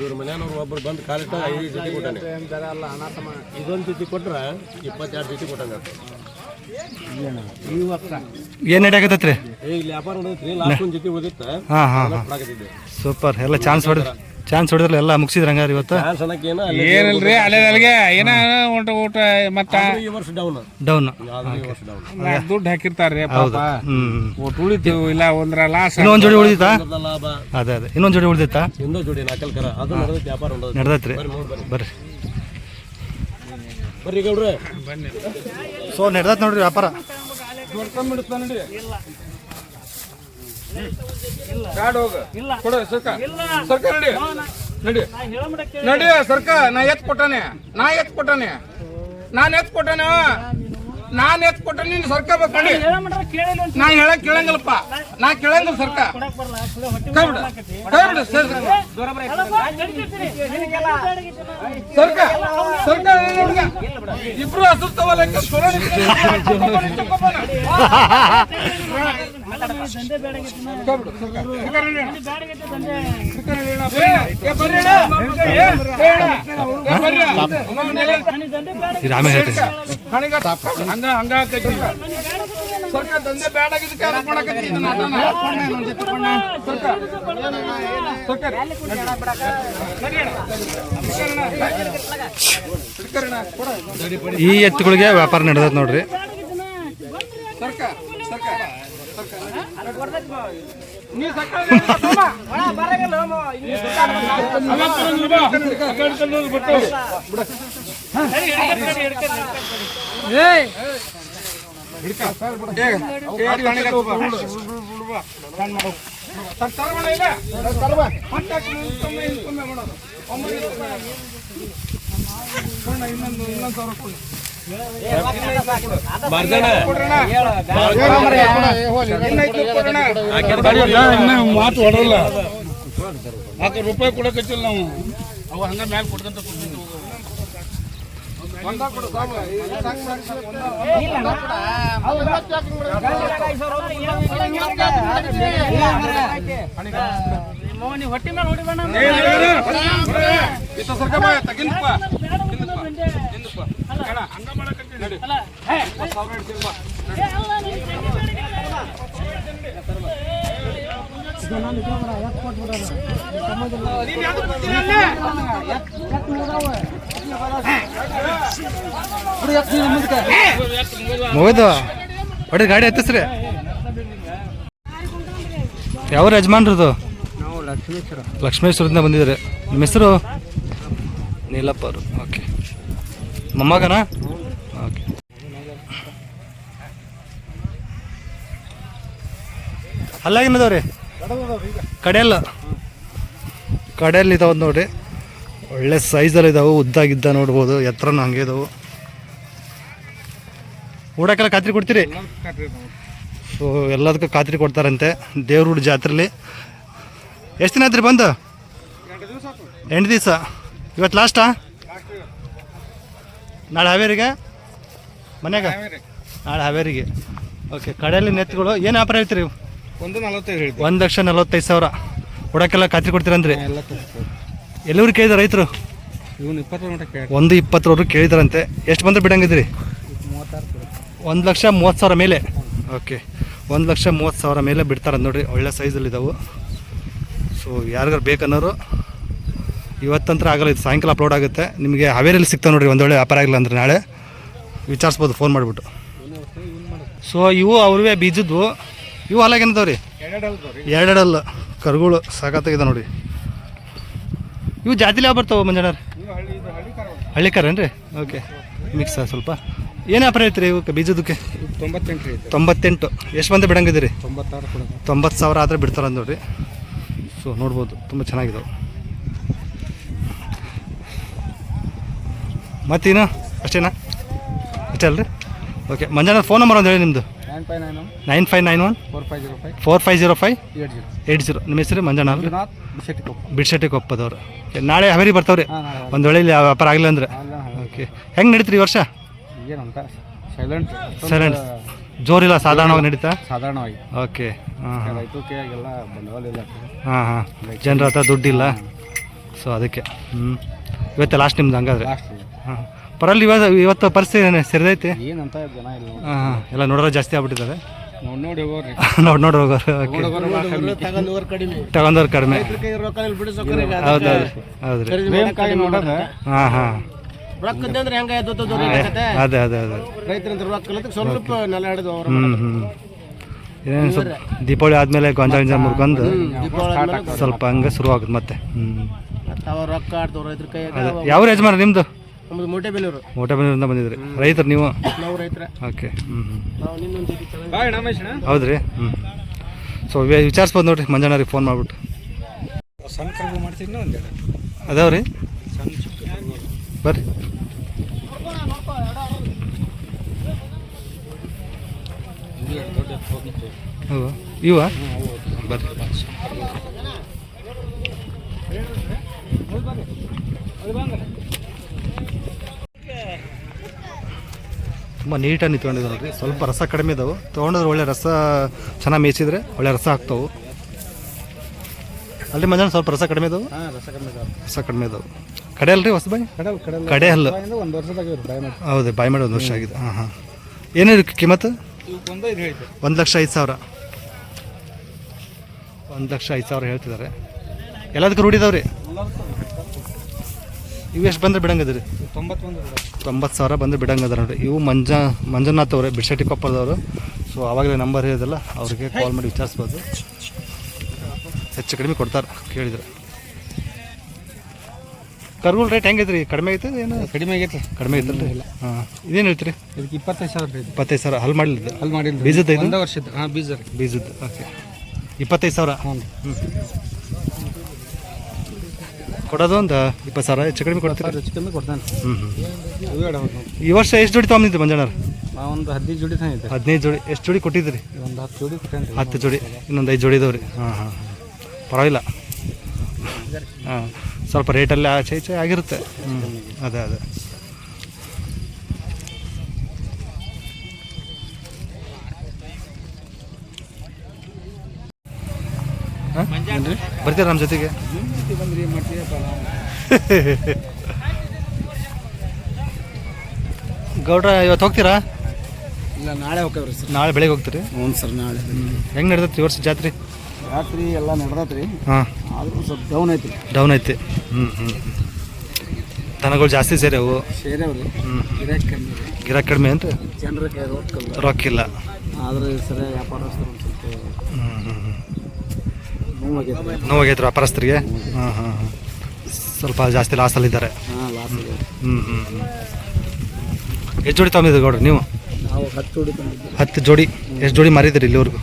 ಇವ್ರ ಮನೆಯವ್ರು ಒಬ್ರು ಬಂದು ಕಾಲಿಟ್ಟ 5 ಜೊತೆ ಕೊಟ್ಟಾನೆ. ಇದೊಂದು ಜೊತೆ ಕೊಟ್ರೆ 22 ಜೊತೆ ಕೊಟ್ಟಾಗ. ಏನು ನಡಿಯಾಕತ್ತೈತ್ರಿ? ಈಗ ವ್ಯಾಪಾರ ಹೊಡೈತ್ರಿ, ಲಾಸ್ಟ್ ಒಂದು ಜೊತೆ ಉಳಿದಿತ್ತ. ಹಾಂ ಹಾಂ ಹಾಂ, ಸೂಪರ್. ಎಲ್ಲ ಚಾನ್ಸ್ ಹೊಡೆದ್ರಲ್ಲ, ಎಲ್ಲ ಮುಗಿಸಿದ್ರ ಹಂಗಾರ ಇವತ್ತು? ಏನಿಲ್ರಿ, ಅಲ್ಲಿಗೆ ಏನ ಊಟ ಮತ್ತೆ ಈ ವರ್ಷ ಡೌನ್ ದುಡ್ಡು ಹಾಕಿರ್ತಾರ್ರಿ. ಹೌದು. ಉಳಿತು ಇಲ್ಲ ಒಂದ್ರ ಲಾಸ್. ಇನ್ನೊಂದು ಜೋಡಿ ಉಳಿದಿತ್ತಾ? ಲಾಭ ಅದೇ ಇನ್ನೊಂದು ಜೋಡಿ ಉಳಿದಿತ್ತಾ? ಇನ್ನೊಂದು ಜೋಡಿ ನಾಲ್ಕಲ್ ಕರ ಅದು ನಡೆದೈತಿ, ವ್ಯಾಪಾರ ನಡೆದೈತ್ರಿ. ಬರ್ರಿ ಬರ್ರಿ ಗೌಡ್ರೆ. ಸೊ ನಡೆದೈತೆ ನೋಡ್ರಿ ವ್ಯಾಪಾರ. ನಡಿ ಸರ್ಕ, ನಾ ಎತ್ ಕೊಟ್ಟಾನೆ ನೀನು ಸರ್ಕ ಬೇಕಂಡಿ. ನಾ ಹೇಳಕ್ ಕೇಳಂಗಿಲ್ಲಪ್ಪ, ನಾ ಕೇಳಂಗಿಲ್ಲ ಸರ್ಕ. ಕೈ ಬಿಡು ಸರ್ಕ ಇಬ್ರು ಹಸುತ್ತವಲ್ಲ. ಆಮೇಲೆ ಹೇಳ್ತೀನಿ. ಹಂಗ ಸರ್ಕಾರ ದಂಧೆ ಬೇಡ ಆಗಿದ್ದಕ್ಕೆ ಅದಕ್ಕೆ ಮಾಡಕತ್ತೀನಿ ಇದನ್ನ ಆಟನ. ಈ ಎತ್ತುಗಳಿಗೆ ವ್ಯಾಪಾರ ನಡೆದದ ನೋಡ್ರಿ. ಮಾತು ಹೊಡಲ್ಲ ರೂಪಾಯಿ ಕೊಡಕತ್ತಿಲ್ಲ ನಾವು ಅವು ಹಂಗ ಮ್ಯಾಲ ಕೊಡ್ಕೊಂತ ಹೊಟ್ಟಿ ಮೇಲೆ ಹೊಡಿಬೇಡ ಮುಗಿದು ಹೊಡಿ ಗಾಡಿ ಹತ್ತಿಸ್ರಿ. ಯಾವ ಯಜಮಾನ್ರದು? ಲಕ್ಷ್ಮೇಶ್ವರದಿಂದ ಬಂದಿದ್ದಾರೆ. ನಿಮ್ಮ ಹೆಸರು? ನೀಲಪ್ಪ ಅವರು. ಓಕೆ, ಮೊಮ್ಮಗನಾ? ಓಕೆ. ಅಲ್ಲಾಗಿನದವ್ರಿ ಕಡೆಯಲ್ಲ ಇದಾವೆ ನೋಡ್ರಿ. ಒಳ್ಳೆ ಸೈಜಲ್ಲಿ ಇದಾವೆ, ಉದ್ದಾಗಿದ್ದ ನೋಡ್ಬೋದು, ಎತ್ತರನೂ ಹಂಗೆ ಇದಾವೆ. ಊಟಕ್ಕೆಲ್ಲ ಖಾತ್ರಿ ಕೊಡ್ತೀರಿ? ಸೊ ಎಲ್ಲದಕ್ಕೂ ಖಾತ್ರಿ ಕೊಡ್ತಾರಂತೆ ದೇವ್ರೂಢ ಜಾತ್ರೆಲಿ. ಎಷ್ಟು ದಿನ ಆಯ್ತು ಬಂದು? 8 ದಿವಸ. ಇವತ್ತು ಲಾಸ್ಟಾ? ನಾಳೆ ಹಾವೇರಿಗೆ ಮನ್ಯಾಗ? ನಾಳೆ ಹಾವೇರಿಗೆ. ಓಕೆ. ಕಡೆಯಲ್ಲಿ ನೆತ್ತುಗಳು ಏನು ವ್ಯಾಪಾರ ಹೇಳ್ತೀರಿ? 1,45,000. ಊಟಕ್ಕೆಲ್ಲ ಖಾತ್ರಿ ಕೊಡ್ತೀರಂದ್ರಿ? ಎಲ್ಲರೂ ಕೇಳಿದ ರೈತರು? 1,20,000 ಕೇಳಿದಾರಂತೆ. ಎಷ್ಟು ಬಂದ್ರೆ ಬಿಡಂಗಿದ್ರಿ? 1,30,000 ಮೇಲೆ. ಓಕೆ, 1,30,000 ಮೇಲೆ ಬಿಡ್ತಾರಂತ ನೋಡ್ರಿ. ಒಳ್ಳೆ ಸೈಜಲ್ಲಿ ಇದಾವೆ. ಸೊ ಯಾರಿಗಾರು ಬೇಕನ್ನೋರು ಇವತ್ತಂತ್ರ ಆಗಲ್ಲ, ಇದು ಸಾಯಂಕಾಲ ಅಪ್ಲೋಡ್ ಆಗುತ್ತೆ. ನಿಮಗೆ ಹಾವೇರಿಯಲ್ಲಿ ಸಿಗ್ತಾವೆ ನೋಡಿರಿ. ಒಂದು ಒಳ್ಳೆ ವ್ಯಾಪಾರ ಆಗಿಲ್ಲ ಅಂದರೆ ನಾಳೆ ವಿಚಾರಿಸ್ಬೋದು ಫೋನ್ ಮಾಡಿಬಿಟ್ಟು. ಸೊ ಇವು ಅವ್ರವೇ ಬೀಜದ್ವು. ಇವು ಹಾಲಾಗೇನದವ್ರಿ? 2 ಕರುಗಳು ಸಾಕತ್ತಾಗಿದೆ ನೋಡಿ. ಇವು ಜಾತಿಲಿ ಯಾವ ಬರ್ತಾವೆ ಮಂಜಣ್ಣಾರ? ಹಳ್ಳಿ ಕರೇನು ರೀ? ಓಕೆ, ಮಿಕ್ಸ್ ಸ್ವಲ್ಪ. ಏನು ವ್ಯಾಪಾರ ಐತ್ರಿ ಇವಕ್ಕೆ ಬೀಜದಕ್ಕೆ? 98. ಎಷ್ಟು ಬಂದು ಬಿಡಂಗಿದ್ದೀರಿ? 90,000 ಆದರೆ ಬಿಡ್ತಾರೆ ನೋಡ್ರಿ. ಸೊ ನೋಡ್ಬೋದು, ತುಂಬ ಚೆನ್ನಾಗಿದ್ದಾವೆ. ಮತ್ತೇನು ಅಷ್ಟೇನಾ? ಅಷ್ಟೇ ಅಲ್ರಿ? ಓಕೆ. ಮಂಜಣ್ಣ ಫೋನ್ ನಂಬರ್ ಒಂದು ಹೇಳಿ ನಿಮ್ಮದು. 9591 4505 80. ನಿಮ್ಮ ಹೆಸರು ಮಂಜಣ್ಣ ಅಲ್ರಿ? ಬಿಡ್ಶೆಟ್ಟಿ ಕೊಪ್ಪದವ್ರು. ನಾಳೆ ಹಾವೇರಿ ಬರ್ತಾವ್ರಿ. ಒಂದು ವೇಳೆ ಇಲ್ಲಿ ವ್ಯಾಪಾರ ಆಗಿಲ್ಲ ಅಂದ್ರೆ. ಓಕೆ. ಹೆಂಗೆ ನಡೀತ್ರಿ ಈ ವರ್ಷ? ಸೈಲೆಂಟ್ ಜೋರಿಲ್ಲ, ಸಾಧಾರಣವಾಗಿ ನಡೀತಾ? ಸಾಧಾರಣವಾಗಿ. ಓಕೆ. ಹಾಂ ಹಾಂ ಹಾಂ. ಜನರ ಹತ್ರ ದುಡ್ಡಿಲ್ಲ, ಸೊ ಅದಕ್ಕೆ. ಇವತ್ತೇ ಲಾಸ್ಟ್ ನಿಮ್ದು ಹಂಗಾದ್ರೆ? ಹಾಂ. ಪರಲ್ಲ ಇವತ್ತು ಪರಿಸ್ಥಿತಿ ಸರಿದೈತಿ? ಏನಂತ ಜನ ಇಲ್ಲ. ಹಾಂ, ಎಲ್ಲ ನೋಡೋರು ಜಾಸ್ತಿ ಆಗ್ಬಿಟ್ಟಿದ್ದಾರೆ. ನೋಡಿ ಹೋಗೋರಿ. ನೋಡಿ ಹೋಗೋರು. ಓಕೆ. ತಗೊಂಡವ್ರು ಕಡಿಮೆ. ಹೌದು ನೋಡೋದು. ಹಾಂ ಹಾಂ. ರೊಕ್ಕದಂದ್ರೆ ಹೆಂಗ ಅದೇ ರೈತರಂತ ರೊಕ್ಕ ಸ್ವಲ್ಪ ನೆಲ ಹಿಡಿದು ಅವ್ರು. ಏನೇನು ಸ್ವಲ್ಪ ದೀಪಾವಳಿ ಆದಮೇಲೆ ಗೊಂಜಾಳ ಮುರ್ಕೊಂಡು ಸ್ವಲ್ಪ ಹಂಗೆ ಶುರು ಆಗುತ್ತೆ ಮತ್ತೆ. ರೊಕ್ಕ ಆಡ್ತಾವ ರೈತರ ಕೈ. ಯಾವ ಯಜಮಾನ ನಿಮ್ಮದು? ಮೋಟೆಬೆನ್ನೂರಿಂದ ಬಂದಿದ್ರಿ. ರೈತರು ನೀವು? ನಾವು ರೈತರ. ಓಕೆ. ಹೌದ್ರಿ. ಸೊ ವಿಚಾರಿಸ್ಬೋದು ನೋಡ್ರಿ ಮಂಜಣ್ಣವ್ರಿಗೆ ಫೋನ್ ಮಾಡಿಬಿಟ್ಟು. ಅದಾವ್ರಿ, ಬರ್ರಿ. ಹೌದಾ? ಇವ ಬರ್ರಿ. ತುಂಬ ನೀಟಾಗಿ ನಿಂತ್ಕೊಂಡಿದ್ದಾವೆ ನೋಡ್ರಿ. ಸ್ವಲ್ಪ ರಸ ಕಡಿಮೆ ಇದಾವೆ. ತೊಗೊಂಡ್ರೆ ಒಳ್ಳೆ ರಸ ಚೆನ್ನಾಗಿ ಮೇಯಿಸಿದ್ರೆ ಒಳ್ಳೆ ರಸ ಆಗ್ತಾವೆ. ಅಲ್ಲಿ ಮಂಜಾನ ಸ್ವಲ್ಪ ರಸ ಕಡಿಮೆ ಇದಾವೆ. ರಸ ಕಡಿಮೆ ಇದಾವೆ. ಕಡೆ ಅಲ್ರಿ ಹೊಸಬಾಯಿ? ಕಡೆ ಅಲ್ಲ. ಹೌದು, ಬಾಯ್ ಮಾಡಿ 1 ವರ್ಷ ಆಗಿದೆ. ಹಾಂ ಹಾಂ. ಏನಿದೆ ಕಿಮ್ಮತ್ತು? ಇವಕ್ಕೊಂದು ಇದು ಹೇಳ್ತೀವಿ 1,05,000. 1,05,000 ಹೇಳ್ತಿದ್ದಾರೆ. ಎಲ್ಲದಕ್ಕೂ ರೂಢಿದಾವ್ರಿ. ಇವು ಎಷ್ಟು ಬಂದರೆ ಬಿಡಂಗದ್ರಿ? 90,000 ಬಂದರೆ ಬಿಡಂಗದ ನೋಡ್ರಿ. ಇವು ಮಂಜುನಾಥ್ ಅವರೇ ಬಿಡ್ಶೆಟ್ಟಿ ಕೊಪ್ಪಳದವರು. ಸೊ ಆವಾಗಲೇ ನಂಬರ್ ಇರೋದಲ್ಲ, ಅವ್ರಿಗೆ ಕಾಲ್ ಮಾಡಿ ವಿಚಾರಿಸ್ಬೋದು. ಹೆಚ್ಚು ಕಡಿಮೆ ಕೊಡ್ತಾರೆ ಕೇಳಿದ್ರೆ. ಕರ್ಗೂಲ್ ರೇಟ್ ಹೆಂಗೈತ್ರಿ? ಕಡಿಮೆ ಐತೆ ಏನು? ಕಡಿಮೆ ಆಗೈತೆ. ಕಡಿಮೆ ಐತಲ್ರಿ? ಹಾಂ. ಇದೇನು ಹೇಳ್ತೀರಿ? ಇದಕ್ಕೆ 25,000 ರೀ. 25,000 ಹಲ್ ಮಾಡಿಲ್ಲ? ಅಲ್ಲಿ ಮಾಡಿಲ್ಲ. ಬೀಜದ ಇದು? 1 ವರ್ಷದ. ಹಾಂ, ಬೀಜ ರೀ. ಬೀಜದ್ದು. ಓಕೆ. 25,000. ಹ್ಞೂ. ಕೊಡೋದು ಒಂದು 20,000 ಹೆಚ್ಚು ಕಡಿಮೆ ಕೊಡ್ತೀರಾ? ಹೆಚ್ಚು ಕಮ್ಮಿ ಕೊಡ್ತಾನೆ. ಈ ವರ್ಷ ಎಷ್ಟು ಜೋಡಿ ತೊಗೊಂಡಿದ್ರಿ ಮಂಜಣ್ಣರು? ಒಂದು 15 ಜೋಡಿ ತಂದಿದ್ದೆ. 15 ಜೋಡಿ. ಎಷ್ಟು ಜೋಡಿ ಕೊಟ್ಟಿದ್ರಿ? ಒಂದು 10 ಜೋಡಿ ಕೊಟ್ಟೇನೆ. 10 ಜೋಡಿ. ಇನ್ನೊಂದು 5 ಜೋಡಿ ಇದಾವ್ರಿ. ಹಾಂ. ಪರವಾಗಿಲ್ಲ. ಹಾಂ, ಸ್ವಲ್ಪ ರೇಟಲ್ಲಿ ಆಚೆ ಈಚೆ ಆಗಿರುತ್ತೆ. ಅದೇ. ಬರ್ತೀರಾ ನಮ್ಮ ಜೊತೆಗೆ? ಗೌಡ್ರ ಇವತ್ತು ಹೋಗ್ತೀರಾ? ಇಲ್ಲ, ನಾಳೆ ಹೋಗ್ತೇವ್ರಿ ಸರ್. ನಾಳೆ ಬೆಳಗ್ಗೆ ಹೋಗ್ತೀರಿ? ಹ್ಞೂ ಸರ್, ನಾಳೆ. ಹೆಂಗೆ ನಡೆದತ್ರಿ ಈ ವರ್ಷ ಜಾತ್ರೆ? ರಾತ್ರಿ ಎಲ್ಲ ನಡೆದತ್ರಿ. ಹಾಂ. ಆದ್ರೂ ಸ್ವಲ್ಪ ಡೌನ್ ಐತಿ. ಡೌನ್ ಐತಿ. ದನಗಳು ಜಾಸ್ತಿ ಸೇರ್ಯಾವು. ಸೇರ್ಯಾವ್ರಿ. ಗಿರಾಕ್ ಕಡಿಮೆ ಅಂತ ಜನರಿಗೆ ರೊಕ್ಕಿಲ್ಲ. ಆದ್ರೆ ಸರಿ ವ್ಯಾಪಾರಸ್ಥರು ಸ್ವಲ್ಪ ನೋವಾಗೈತೆ ವ್ಯಾಪಾರಸ್ಥರಿಗೆ. ಹಾಂ. ಸ್ವಲ್ಪ ಜಾಸ್ತಿ ಲಾಸಲ್ಲಿದ್ದಾರೆ. ಎಷ್ಟು ಜೋಡಿ ತಗೊಂಡಿದ್ದೀರಿ ಗೌಡ್ರಿ ನೀವು? ನಾವು 10 ಜೋಡಿ ತಂದಿದ್ದೀವಿ. 10 ಜೋಡಿ. ಎಷ್ಟು ಜೋಡಿ ಮಾರಿದ್ದೀರಿ ಇಲ್ಲಿವರೆಗೂ?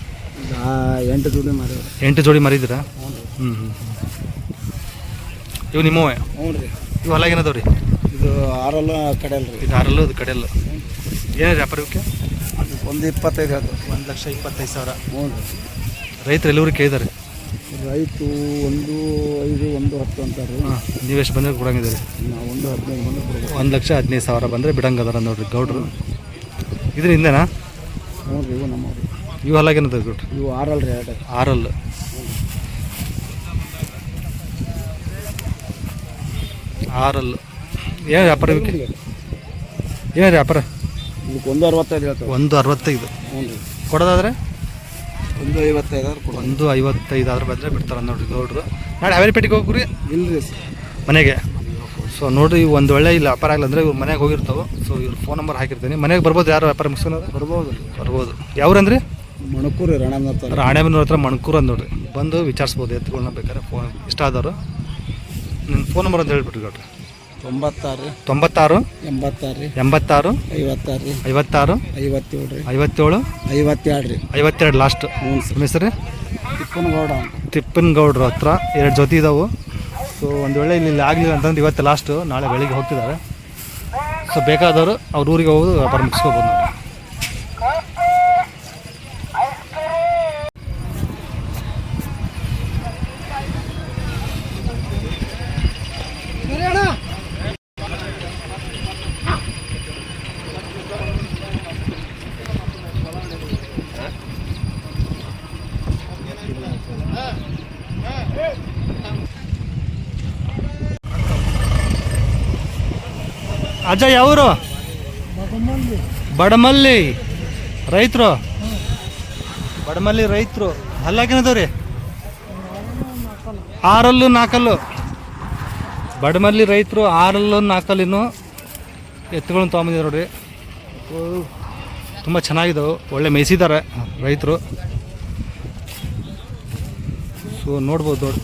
8 ಜೋಡಿ ಮಾರಿದ್ವಿ. 8 ಜೋಡಿ ಮಾರಿದ್ದೀರಾ? ಇವು ನಿಮ್ಮವೇ? ಹ್ಞೂ ರೀ. ಇವು ಹೊಲಾಗೇನದವ್ರಿ? ಇದು 6 ಕಡೆಯಲ್ಲ ರೀ. ಇದು 6 ಅದು ಕಡೆಯಲ್ಲ. ಏನಿದೆ ವ್ಯಾಪಾರ ಇವಕ್ಕೆ? ಒಂದು 25 ಹೇಳ್ತಾರೆ. 1,25,000. ಹ್ಞೂ ರೀ. ರೈತರು ಎಲ್ಲೂರು ಕೇಳಿದ್ದಾರೆ? ರೈತು 1, 5, 1, 10 ಅಂತಾರೆ. ಹಾಂ. ನೀವೆಷ್ಟು ಬಂದರೆ ಕೊಡಂಗಿದ್ದೀರಿ? ನಾವು 1, 15 ಬಂದು ಕೊಡ್ಬೇಕು. 1,15,000 ಬಂದರೆ ಬಿಡಂಗದಾರ ನೋಡ್ರಿ ಗೌಡ್ರು. ಇದ್ರ ಹಿಂದೆನಾ? ಹ್ಞೂ ರೀ. ಇವು ನಮ್ಮವ್ರಿ. ಇವು ಹೊಲಾಗೇನದ ಗೌಡ್ರಿ? ಇವು 6 ರೀ. 6. ಏನು ವ್ಯಾಪಾರ ಇವಕ್ಕೆ? ಏನು ವ್ಯಾಪಾರ? ಇದಕ್ಕೆ 1,65 ಹೇಳ್ತಾರೆ. 1,65. ಹ್ಞೂ ರೀ. ಕೊಡೋದಾದ್ರೆ 1,55 ಕೊಡ. 1,55 ಬಂದರೆ ಬಿಡ್ತಾರೆ ನೋಡ್ರಿ ಗೌಡ್ರು. ನಾಳೆ ಹಾವೇರಿಪೇಟೆಗೆ ಹೋಗ್ರಿ? ಇಲ್ಲರಿ ಸರ್, ಮನೆಗೆ. ಸೊ ನೋಡಿರಿ, ಇವು ಒಂದು ಒಳ್ಳೆ ಇಲ್ಲಿ ವ್ಯಾಪಾರ ಆಗಲ್ಲ ಅಂದರೆ ಇವ್ರು ಮನೆಗೆ ಹೋಗಿರ್ತಾವೆ. ಸೊ ಇವ್ರ ಫೋನ್ ನಂಬರ್ ಹಾಕಿರ್ತೀನಿ. ಮನೆಗೆ ಬರ್ಬೋದು ಯಾರು ವ್ಯಾಪಾರ ಮುಗಿಸ್ಕೊಳೋದು? ಬರ್ಬೋದು. ಯಾವ್ರಂದ್ರಿ? ಮಣಕೂರು ರೀ. ರಾಣೆಬೆನ್ನೂರು ಹತ್ರ ಮಣಕೂರು ಅಂತ ನೋಡ್ರಿ. ಬಂದು ವಿಚಾರಿಸ್ಬೋದು ಎತ್ತುಗಳನ್ನ ಬೇಕಾದ್ರೆ. ಫೋನ್ ಇಷ್ಟ ಆದವರು ನಿಮ್ಮ ಫೋನ್ ನಂಬರ್ ಅಂತ ಹೇಳ್ಬಿಟ್ರಿ ಗೌಡ್ರಿ. 96 96 86 86 56 56 57 57 52 ರೀ. 52 ಲಾಸ್ಟ್. ಹ್ಞೂ ಸರ್. ನಿಮ್ಮ ಹೆಸರು? ತಿಪ್ಪನಗೌಡ ಅಂತ. ತಿಪ್ಪನಗೌಡ್ರ ಹತ್ರ 2 ಜೊತೆ ಇದಾವೆ. ಸೊ ಒಂದು ವೇಳೆ ಇಲ್ಲಿ ಆಗಲಿಲ್ಲ ಅಂತಂದ್ರೆ ಇವತ್ತು ಲಾಸ್ಟು, ನಾಳೆ ಬೆಳಿಗ್ಗೆ ಹೋಗ್ತಿದ್ದಾರೆ. ಸೊ ಬೇಕಾದವರು ಅವ್ರ ಊರಿಗೆ ಹೋಗೋದು ವ್ಯಾಪಾರ ಮುಗಿಸ್ಕೋಬೋದು ನೋಡಿ. ಅಜ್ಜ ಯಾವರು? ಬಡಮಲ್ಲಿ ರೈತರು. ಬಡಮಲ್ಲಿ ರೈತರು. ಹಲ್ಲಾಕಿನದವ್ರಿ? 6 4. ಬಡಮಲ್ಲಿ ರೈತರು 6 4 ಎತ್ತುಗಳನ್ನು ತೊಗೊಂಬಂದಿದ್ದಾರೆ ನೋಡ್ರಿ. ತುಂಬ ಚೆನ್ನಾಗಿದ್ದಾವೆ, ಒಳ್ಳೆ ಮೇಯಿಸಿದ್ದಾರೆ ರೈತರು. ಸೊ ನೋಡ್ಬೋದು ನೋಡಿ,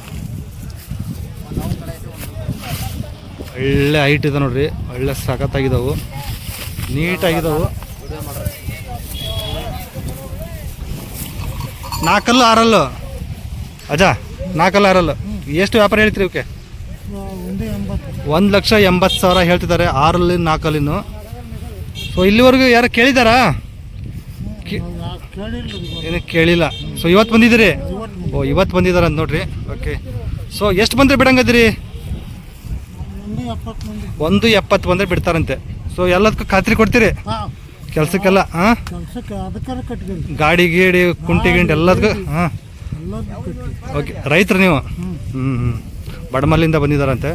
ಒಳ್ಳೆ ಹೈಟ್ ಇದೆ ನೋಡ್ರಿ. ಒಳ್ಳೆ ಸಖತ್ತಾಗಿದ್ದಾವೆ, ನೀಟಾಗಿದ್ದಾವೆ. 4 6 ಅಜ್ಜ, 4 6. ಎಷ್ಟು ವ್ಯಾಪಾರ ಹೇಳ್ತೀರಿ ಇವಕ್ಕೆ? 1,80,000 ಹೇಳ್ತಿದ್ದಾರೆ. 6 4. ಸೊ ಇಲ್ಲಿವರೆಗೂ ಯಾರು ಕೇಳಿದಾರಾ? ಏನು ಕೇಳಿಲ್ಲ. ಸೊ ಇವತ್ತು ಬಂದಿದ್ದೀರಿ? ಓ, ಇವತ್ತು ಬಂದಿದ್ದಾರೆ ಅಂತ ನೋಡ್ರಿ. ಓಕೆ. ಸೊ ಎಷ್ಟು ಬಂದರೆ ಬಿಡಂಗದಿರಿ? 1,70 ಬಂದರೆ ಬಿಡ್ತಾರಂತೆ. ಸೊ ಎಲ್ಲದಕ್ಕೂ ಖಾತ್ರಿ ಕೊಡ್ತೀರಿ ಕೆಲಸಕ್ಕೆಲ್ಲ? ಹಾಂ, ಗಾಡಿ ಗೀಡಿ ಕುಂಟಿ ಗಿಂಟಿ ಎಲ್ಲದಕ್ಕೂ? ಹಾಂ, ಓಕೆ. ರೈತರು ನೀವು? ಬಡಮಲ್ಲಿಂದ ಬಂದಿದ್ದಾರಂತೆ.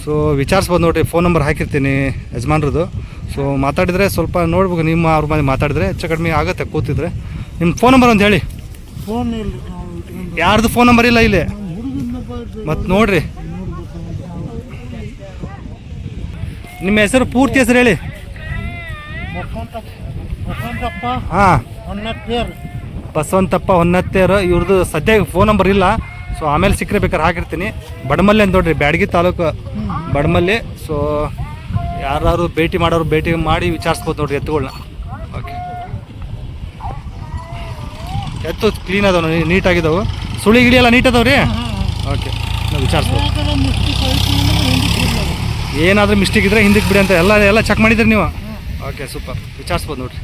ಸೊ ವಿಚಾರಿಸ್ಬೋದು ನೋಡಿರಿ. ಫೋನ್ ನಂಬರ್ ಹಾಕಿರ್ತೀನಿ ಯಜಮಾನ್ರದ್ದು. ಸೊ ಮಾತಾಡಿದರೆ ಸ್ವಲ್ಪ ನೋಡ್ಬೇಕು, ನಿಮ್ಮ ಅವ್ರ ಮನೆ ಮಾತಾಡಿದ್ರೆ ಹೆಚ್ಚು ಕಡಿಮೆ ಆಗುತ್ತೆ ಕೂತಿದ್ರೆ. ನಿಮ್ಮ ಫೋನ್ ನಂಬರ್ ಒಂದು ಹೇಳಿ. ಫೋನ್ ಇಲ್ಲ, ಯಾರ್ದು ಫೋನ್ ನಂಬರ್ ಇಲ್ಲ ಇಲ್ಲಿ ಮತ್ತು ನೋಡ್ರಿ. ನಿಮ್ಮ ಹೆಸರು ಪೂರ್ತಿ ಹೆಸರು ಹೇಳಿ. ವಸಂತಪ್ಪ ಹಾಂ, ಹೊನ್ನತ್ತೇರು. ಬಸವಂತಪ್ಪ ಹೊನ್ನತ್ತೇರು. ಇವ್ರದ್ದು ಸದ್ಯ ಫೋನ್ ನಂಬರ್ ಇಲ್ಲ, ಸೊ ಆಮೇಲೆ ಸಿಕ್ಕರೆ ಬೇಕಾದ್ರೆ ಹಾಕಿರ್ತೀನಿ. ಬಡಮಲ್ಲಿ ಅಂತ ನೋಡ್ರಿ, ಬ್ಯಾಡಗಿ ತಾಲೂಕು ಬಡಮಲ್ಲಿ. ಸೊ ಯಾರು ಭೇಟಿ ಮಾಡೋರು ಭೇಟಿ ಮಾಡಿ ವಿಚಾರಿಸ್ಬೋದು ನೋಡ್ರಿ ಎತ್ತುಗಳನ್ನ. ಓಕೆ, ಎತ್ತು ಕ್ಲೀನ್ ಅದಾವ, ನೀಟಾಗಿದ್ದಾವೆ, ಸುಳಿ ಗಿಳಿ ಎಲ್ಲ ನೀಟ್ ಅದಾವೆ ರೀ. ಓಕೆ, ನಾವು ವಿಚಾರಿಸ್ಬೋದು. ಏನಾದರೂ ಮಿಸ್ಟೇಕ್ ಇದ್ದರೆ ಹಿಂದಕ್ಕೆ ಬಿಡಿ ಅಂತ ಎಲ್ಲ ಚೆಕ್ ಮಾಡಿದ್ರಿ ನೀವು. ಓಕೆ, ಸೂಪರ್, ವಿಚಾರಿಸ್ಬೋದು ನೋಡ್ರಿ.